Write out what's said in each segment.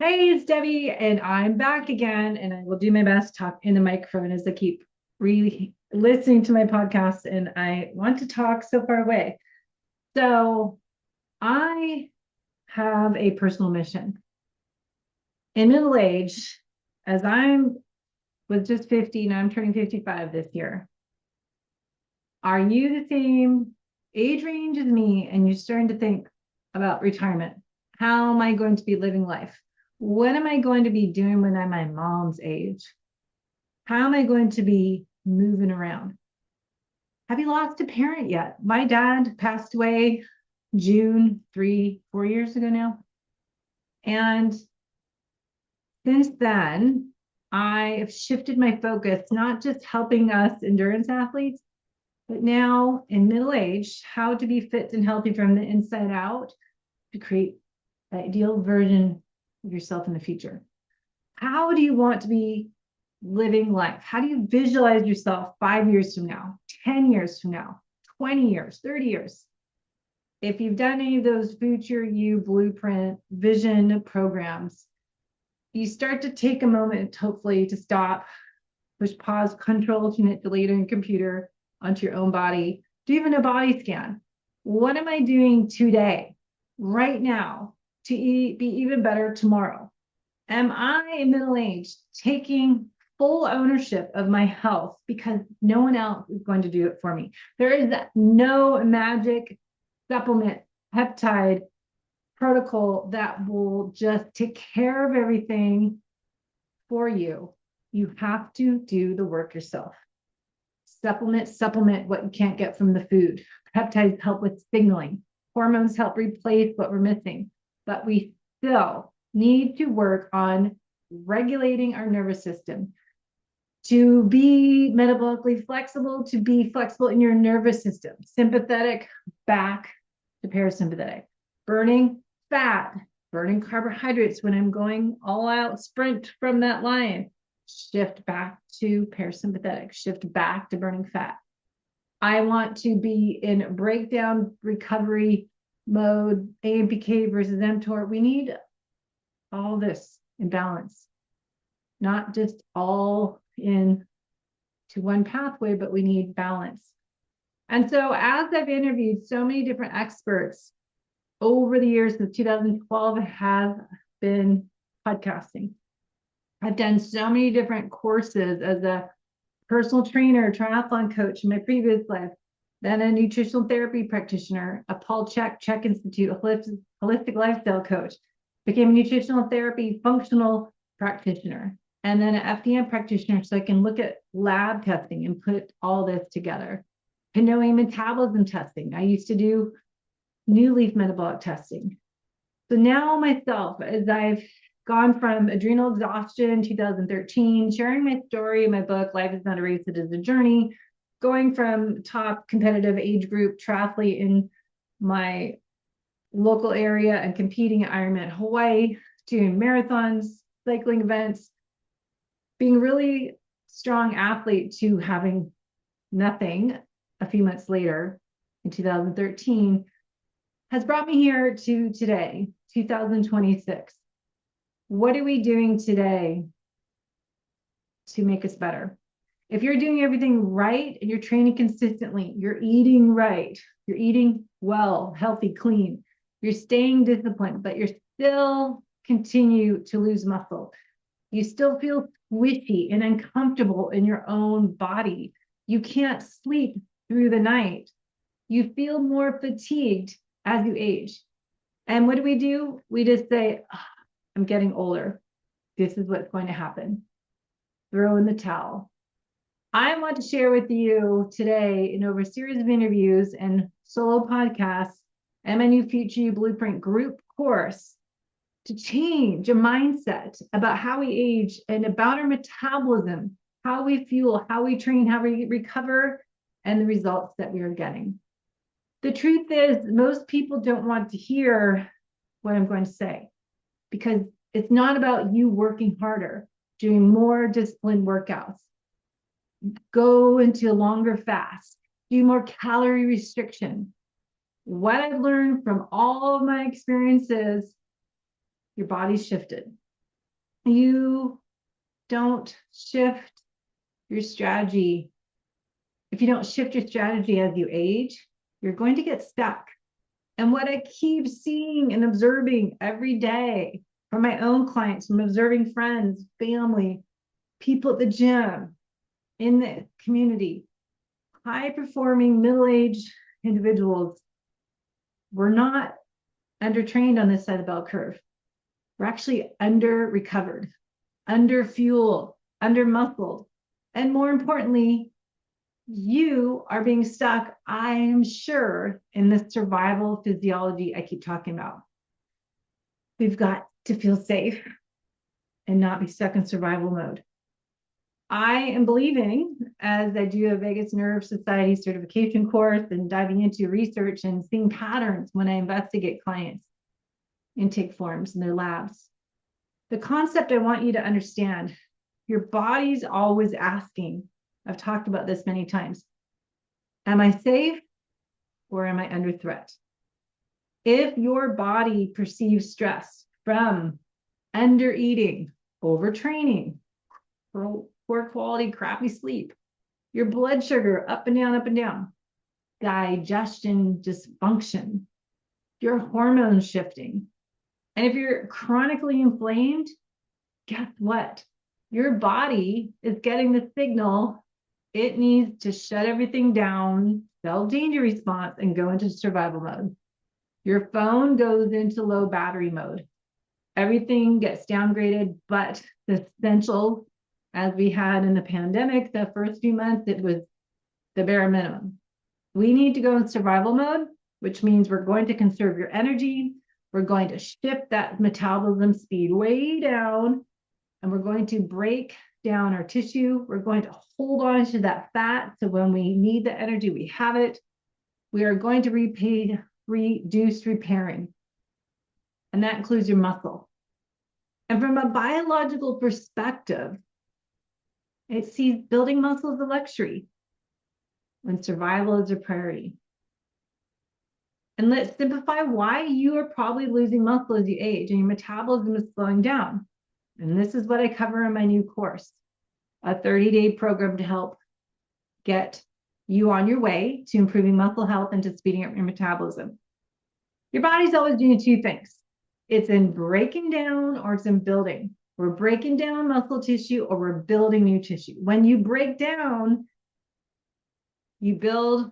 Hey, it's Debbie, and I'm back again, and I will do my best to talk in the microphone as I keep really listening to my podcast, and I want to talk so far away. So I have a personal mission. In middle age, as I'm was just 50 and I'm turning 55 this year, are you the same age range as me and you're starting to think about retirement? How am I going to be living life? What am I going to be doing when I'm my mom's age? How am I going to be moving around? Have you lost a parent yet? My dad passed away June 4 years ago now. And since then, I have shifted my focus, not just helping us endurance athletes, but now in middle age, how to be fit and healthy from the inside out to create the ideal version of yourself in the future. How do you want to be living life? How do you visualize yourself 5 years from now, 10 years from now, 20 years, 30 years? If you've done any of those future you blueprint vision programs, you start to take a moment, hopefully, to stop, push pause, control, delete on your computer onto your own body. Do even a body scan. What am I doing today, right now, to be even better tomorrow? Am I in middle age taking full ownership of my health because no one else is going to do it for me? There is no magic supplement, peptide protocol that will just take care of everything for you. You have to do the work yourself. Supplement what you can't get from the food. Peptides help with signaling. Hormones help replace what we're missing. But we still need to work on regulating our nervous system to be metabolically flexible, to be flexible in your nervous system, sympathetic back to parasympathetic, burning fat, burning carbohydrates when I'm going all out sprint from that line, shift back to parasympathetic, shift back to burning fat. I want to be in breakdown recovery mode, AMPK versus mTOR. We need all this in balance, not just all in to one pathway, but we need balance. And so as I've interviewed so many different experts over the years since 2012, I have been podcasting. I've done so many different courses as a personal trainer, triathlon coach in my previous life, then a nutritional therapy practitioner, a Paul Chek Institute, a holistic lifestyle coach, became a nutritional therapy functional practitioner, and then an FDN practitioner so I can look at lab testing and put all this together. Knowing metabolism testing. I used to do new leaf metabolic testing. So now myself, as I've gone from adrenal exhaustion in 2013, sharing my story in my book, Life is Not a Race, It is a Journey, going from top competitive age group triathlete in my local area and competing at Ironman Hawaii, doing marathons, cycling events, being really strong athlete to having nothing a few months later in 2013 has brought me here to today, 2026. What are we doing today to make us better? If you're doing everything right and you're training consistently, you're eating right, you're eating well, healthy, clean, you're staying disciplined, but you're still continue to lose muscle. You still feel squishy and uncomfortable in your own body. You can't sleep through the night. You feel more fatigued as you age. And what do? We just say, oh, I'm getting older. This is what's going to happen. Throw in the towel. I want to share with you today in over a series of interviews and solo podcasts and my new Future You Blueprint group course to change a mindset about how we age and about our metabolism, how we fuel, how we train, how we recover, and the results that we are getting. The truth is, most people don't want to hear what I'm going to say because it's not about you working harder, doing more disciplined workouts, go into a longer fast, do more calorie restriction. What I've learned from all of my experiences, your body's shifted. you don't shift your strategy, if you don't shift your strategy as you age, you're going to get stuck. And what I keep seeing and observing every day from my own clients, from observing friends, family, people at the gym, in the community, high performing middle-aged individuals, we're not undertrained on this side of the bell curve. We're actually under recovered, under fueled, under muscled. And more importantly, you are being stuck, I'm sure, in the survival physiology I keep talking about. We've got to feel safe and not be stuck in survival mode. I am believing, as I do a Vagus Nerve Society certification course and diving into research and seeing patterns when I investigate clients' intake forms in their labs. The concept I want you to understand, your body's always asking, I've talked about this many times, am I safe or am I under threat? If your body perceives stress from under eating, overtraining, poor quality, crappy sleep, your blood sugar up and down, digestion dysfunction, your hormones shifting, and if you're chronically inflamed, guess what? Your body is getting the signal it needs to shut everything down, cell danger response, and go into survival mode. Your phone goes into low battery mode. Everything gets downgraded, but the essential, as we had in the pandemic, the first few months, it was the bare minimum. We need to go in survival mode, which means we're going to conserve your energy. We're going to shift that metabolism speed way down, and we're going to break down our tissue. We're going to hold on to that fat. So when we need the energy, we have it. We are going to reduce repairing. And that includes your muscle. And from a biological perspective, it sees building muscle as a luxury when survival is a priority. And let's simplify why you are probably losing muscle as you age and your metabolism is slowing down. And this is what I cover in my new course, a 30-day program to help get you on your way to improving muscle health and to speeding up your metabolism. Your body's always doing two things. It's in breaking down or it's in building. We're breaking down muscle tissue or we're building new tissue. When you break down, you build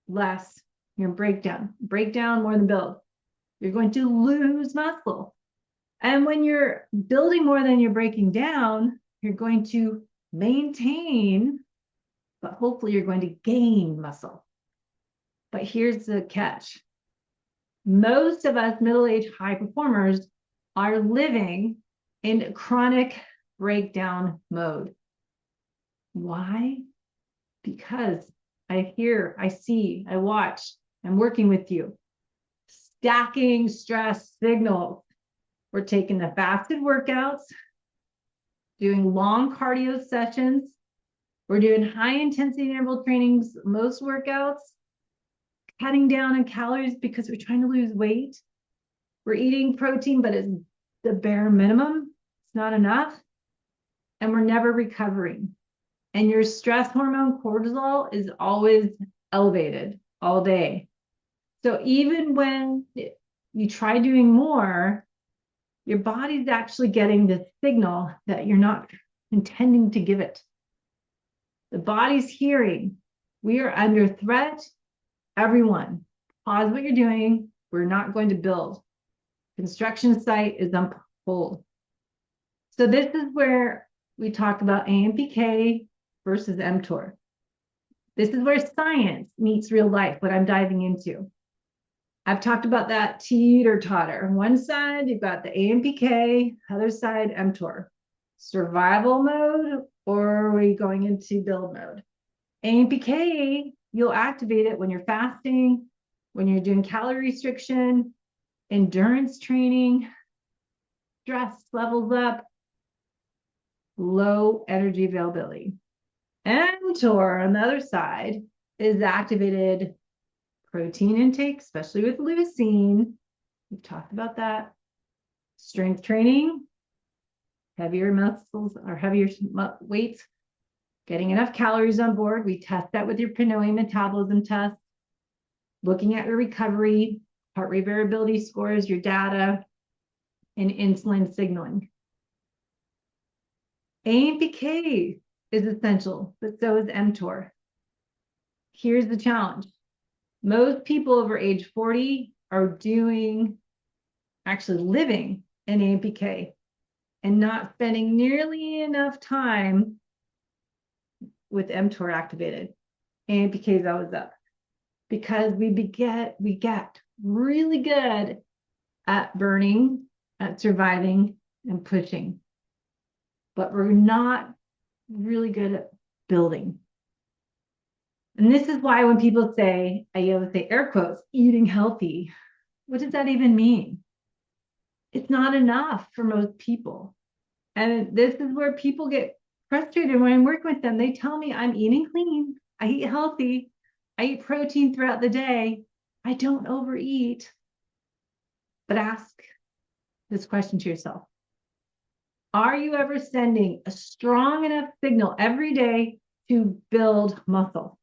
less. You're break down more than build. You're going to lose muscle. And when you're building more than you're breaking down, you're going to maintain, but hopefully you're going to gain muscle. But here's the catch. Most of us middle-aged high performers are living in chronic breakdown mode. Why? Because I hear, I see, I watch, I'm working with you, stacking stress signals. We're taking the fasted workouts, doing long cardio sessions. We're doing high intensity interval trainings, most workouts, cutting down on calories because we're trying to lose weight. We're eating protein, but it's the bare minimum. It's not enough. And we're never recovering. And your stress hormone cortisol is always elevated all day. So even when you try doing more, your body's actually getting the signal that you're not intending to give it. The body's hearing, we are under threat. Everyone, pause what you're doing. We're not going to build. Construction site is on hold. So this is where we talk about AMPK versus mTOR. This is where science meets real life, what I'm diving into. I've talked about that teeter-totter. One side, you've got the AMPK, other side, mTOR. Survival mode, or are we going into build mode? AMPK, you'll activate it when you're fasting, when you're doing calorie restriction, endurance training, stress levels up, low energy availability. mTOR on the other side is activated protein intake, especially with leucine. We've talked about that. Strength training, heavier muscles or heavier weights, getting enough calories on board. We test that with your Pinoy metabolism test, looking at your recovery, heart rate variability scores, your data, and insulin signaling. AMPK is essential, but so is mTOR. Here's the challenge. Most people over age 40 are actually living in AMPK and not spending nearly enough time with mTOR activated. AMPK is always up because we get really good at burning, at surviving, and pushing, but we're not really good at building. And this is why when people say, I say air quotes, eating healthy, what does that even mean? It's not enough for most people. And this is where people get frustrated when I'm working with them. They tell me I'm eating clean, I eat healthy, I eat protein throughout the day, I don't overeat. But ask this question to yourself. Are you ever sending a strong enough signal every day to build muscle?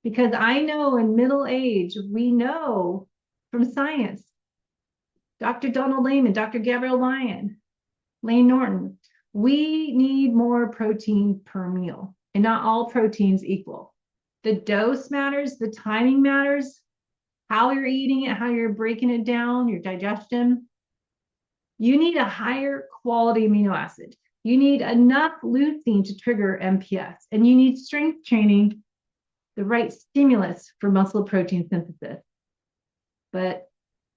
Because I know in middle age, we know from science, Dr. Donald Layman, Dr. Gabrielle Lyon, Lane Norton, we need more protein per meal, and not all proteins equal. The dose matters, the timing matters, how you're eating it, how you're breaking it down, your digestion. You need a higher quality amino acid. You need enough leucine to trigger MPS, and you need strength training, the right stimulus for muscle protein synthesis. But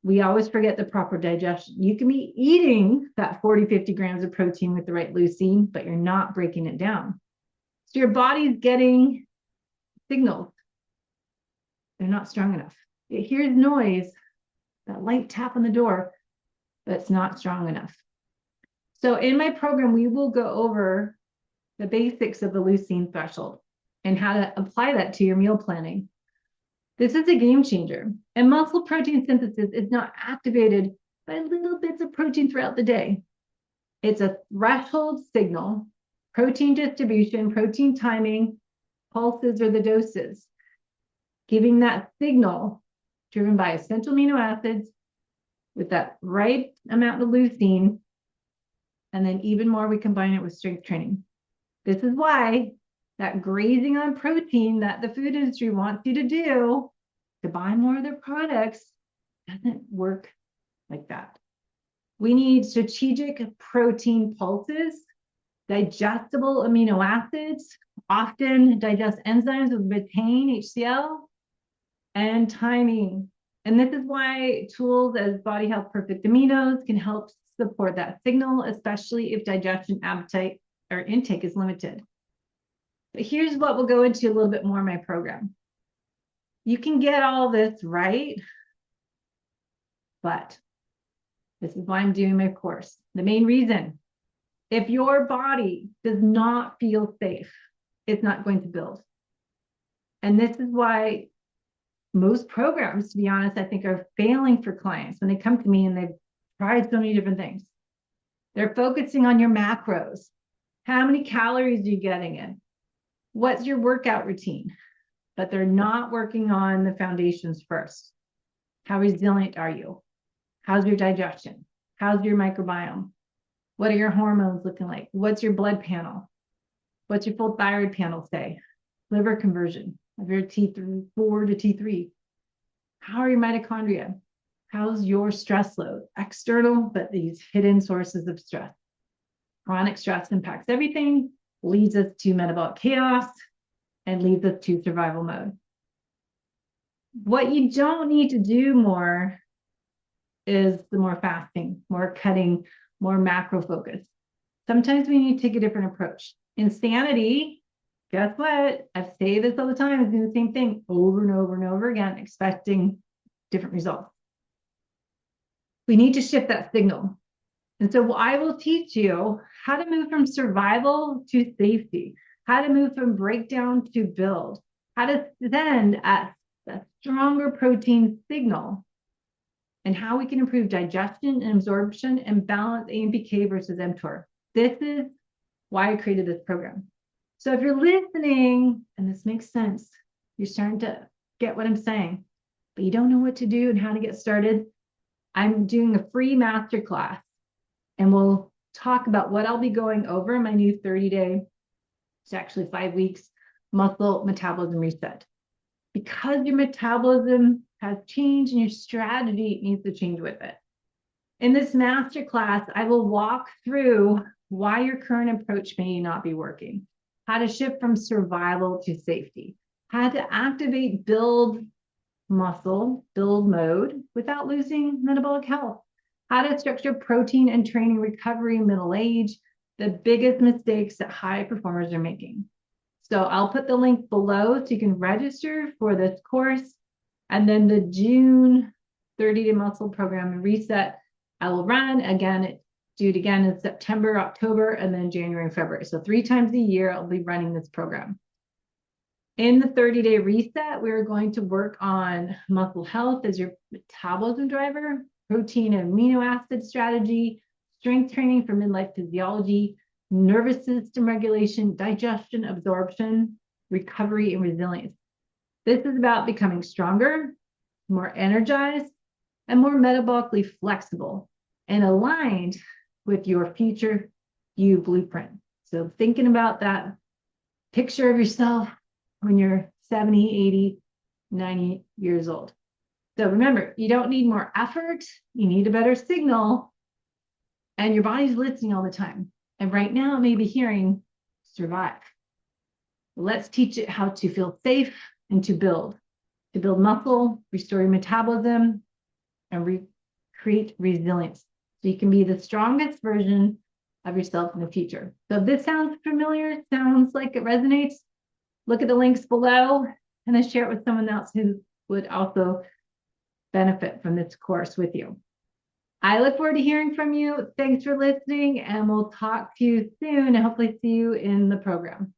we always forget the proper digestion. You can be eating that 40, 50 grams of protein with the right leucine, but you're not breaking it down. So your body's getting signals. They're not strong enough. It hears noise, that light tap on the door, but it's not strong enough. So in my program, we will go over the basics of the leucine threshold and how to apply that to your meal planning. This is a game changer. And muscle protein synthesis is not activated by little bits of protein throughout the day. It's a threshold signal, protein distribution, protein timing, pulses or the doses, giving that signal driven by essential amino acids with that right amount of leucine. And then even more, we combine it with strength training. This is why that grazing on protein that the food industry wants you to do to buy more of their products doesn't work like that. We need strategic protein pulses, digestible amino acids, often digest enzymes with betaine, HCl, and timing. And this is why tools as Body Health Perfect Aminos can help support that signal, especially if digestion, appetite, or intake is limited. But here's what we'll go into a little bit more in my program. You can get all this right, but this is why I'm doing my course. The main reason, if your body does not feel safe, it's not going to build. And this is why most programs, to be honest, I think are failing for clients when they come to me and they've tried so many different things. They're focusing on your macros. How many calories are you getting in? What's your workout routine? But they're not working on the foundations first. How resilient are you? How's your digestion? How's your microbiome? What are your hormones looking like? What's your blood panel? What's your full thyroid panel say? Liver conversion of your T4 to T3. How are your mitochondria? How's your stress load? External, but these hidden sources of stress. Chronic stress impacts everything, leads us to metabolic chaos, and leads us to survival mode. What you don't need to do more is the more fasting, more cutting, more macro focus. Sometimes we need to take a different approach. Insanity, guess what? I say this all the time, is doing the same thing over and over and over again, expecting different results. We need to shift that signal. And so I will teach you how to move from survival to safety, how to move from breakdown to build, how to send a stronger protein signal, and how we can improve digestion and absorption and balance AMPK versus mTOR. This is why I created this program. So if you're listening and this makes sense, you're starting to get what I'm saying, but you don't know what to do and how to get started, I'm doing a free masterclass, and we'll talk about what I'll be going over in my new 30-day, it's actually 5 weeks, muscle metabolism reset. Because your metabolism has changed and your strategy needs to change with it. In this masterclass, I will walk through why your current approach may not be working, how to shift from survival to safety, how to activate build muscle, build mode without losing metabolic health, how to structure protein and training recovery in middle age, the biggest mistakes that high performers are making. So I'll put the link below so you can register for this course. And then the June 30-day muscle program and reset, I will run again, do it again in September, October, and then January and February. So 3 times a year, I'll be running this program. In the 30-day reset, we're going to work on muscle health as your metabolism driver, protein and amino acid strategy, strength training for midlife physiology, nervous system regulation, digestion, absorption, recovery, and resilience. This is about becoming stronger, more energized, and more metabolically flexible and aligned with your future you blueprint. So thinking about that picture of yourself when you're 70, 80, 90 years old. So remember, you don't need more effort. You need a better signal. And your body's listening all the time. And right now, it may be hearing survive. Let's teach it how to feel safe and to build muscle, restore your metabolism, and create resilience. So you can be the strongest version of yourself in the future. So if this sounds familiar, sounds like it resonates, look at the links below and then share it with someone else who would also benefit from this course with you. I look forward to hearing from you. Thanks for listening, and we'll talk to you soon and hopefully see you in the program.